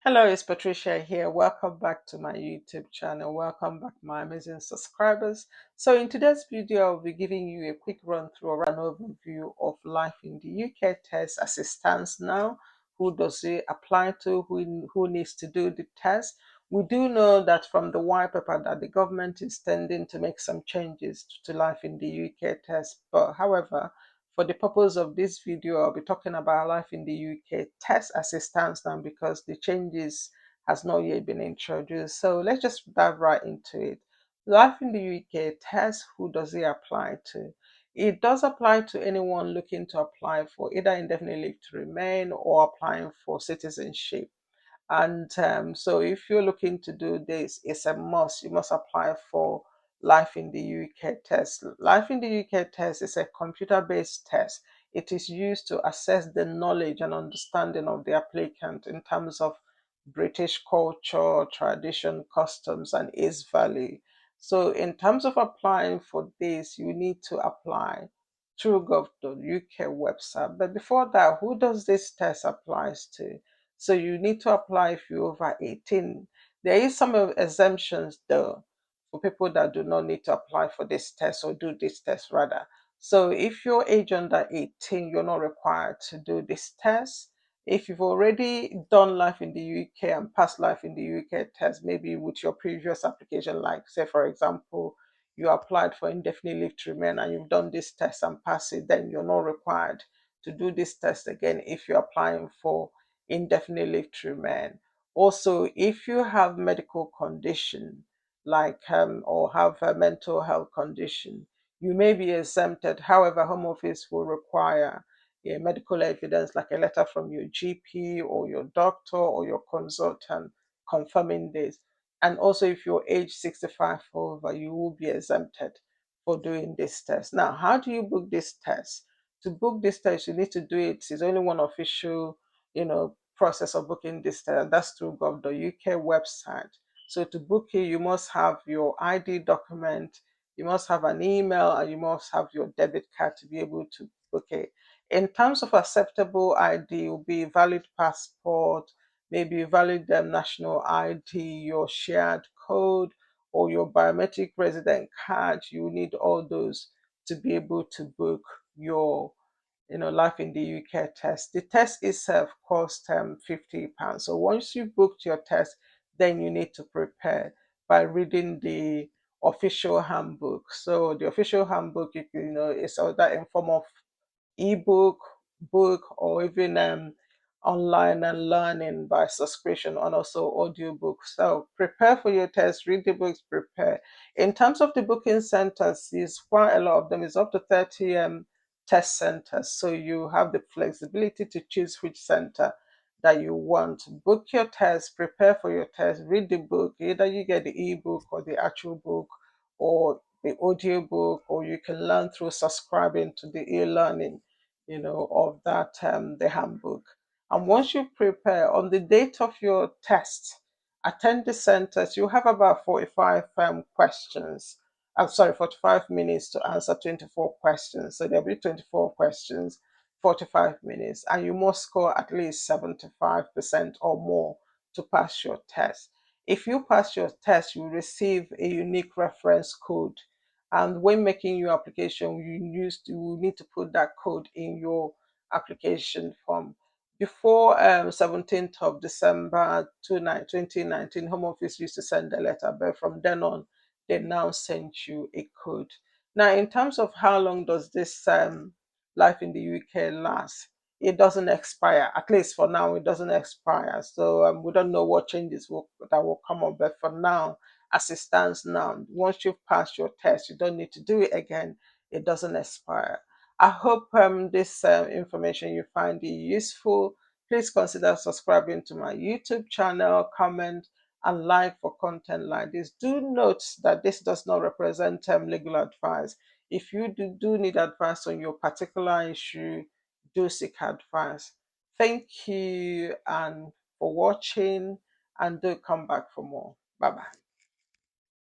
Hello, it's Patricia here. Welcome back to my YouTube channel. Welcome back, my amazing subscribers. So, in today's video, I'll be giving you a quick run through or an overview of life in the UK test as it stands now. Who does it apply to? Who needs to do the test? We do know that from the white paper that the government is tending to make some changes to life in the UK test. But, however, for the purpose of this video, I'll be talking about life in the UK test as it stands now because the changes has not yet been introduced. So let's just dive right into it. Life in the UK test, who does it apply to? It does apply to anyone looking to apply for either indefinite leave to remain or applying for citizenship. And so if you're looking to do this, it's a must. You must apply for Life in the UK test. Life in the UK test is a computer-based test. It is used to assess the knowledge and understanding of the applicant in terms of British culture, tradition, customs, and its value. So in terms of applying for this, you need to apply through gov.uk website. But before that, who does this test applies to? So you need to apply if you're over 18. There is some exemptions though for people that do not need to apply for this test or do this test rather. So if you're age under 18, you're not required to do this test. If you've already done life in the UK and passed life in the UK test, maybe with your previous application, like say for example, you applied for indefinite leave to remain and you've done this test and passed it, then you're not required to do this test again if you're applying for indefinite leave to remain. Also, if you have medical condition like or have a mental health condition, you may be exempted. However, Home Office will require a medical evidence like a letter from your GP or your doctor or your consultant confirming this. And also, if you're age 65 or over, you will be exempted for doing this test. Now, how do you book this test? To book this test, you need to do it. It's only one official process of booking this test, and that's through gov.uk website. So to book it, you must have your ID document, you must have an email, and you must have your debit card to be able to book it. In terms of acceptable ID, will be valid passport, maybe valid national ID, your shared code, or your biometric resident card. You need all those to be able to book your life in the UK test. The test itself costs £50. So once you booked your test, then you need to prepare by reading the official handbook. So the official handbook, is either in form of ebook, book, or even online and learning by subscription and also audiobook. So prepare for your test, read the books, prepare. In terms of the booking centers, is quite a lot of them. It's up to 30 test centers. So you have the flexibility to choose which center that you want. Book your test, prepare for your test, read the book. Either you get the ebook or the actual book or the audio book, or you can learn through subscribing to the e-learning, of that the handbook. And once you prepare on the date of your test, attend the centers. You have about 45 questions. I'm sorry, 45 minutes to answer 24 questions. So there'll be 24 questions, 45 minutes, and you must score at least 75% or more to pass your test. If you pass your test, you receive a unique reference code. And when making your application, you need to put that code in your application form. Before 17th of December 2019, Home Office used to send a letter, but from then on, they now send you a code. Now, in terms of how long does this life in the UK last, it doesn't expire. At least for now, it doesn't expire. So we don't know what changes that will come up, but for now, as it stands now, once you've passed your test, you don't need to do it again. It doesn't expire. I hope this information you find it useful. Please consider subscribing to my YouTube channel, comment, and like for content like this. Do note that this does not represent legal advice. If you do need advice on your particular issue, do seek advice. Thank you and for watching, and do come back for more. Bye bye.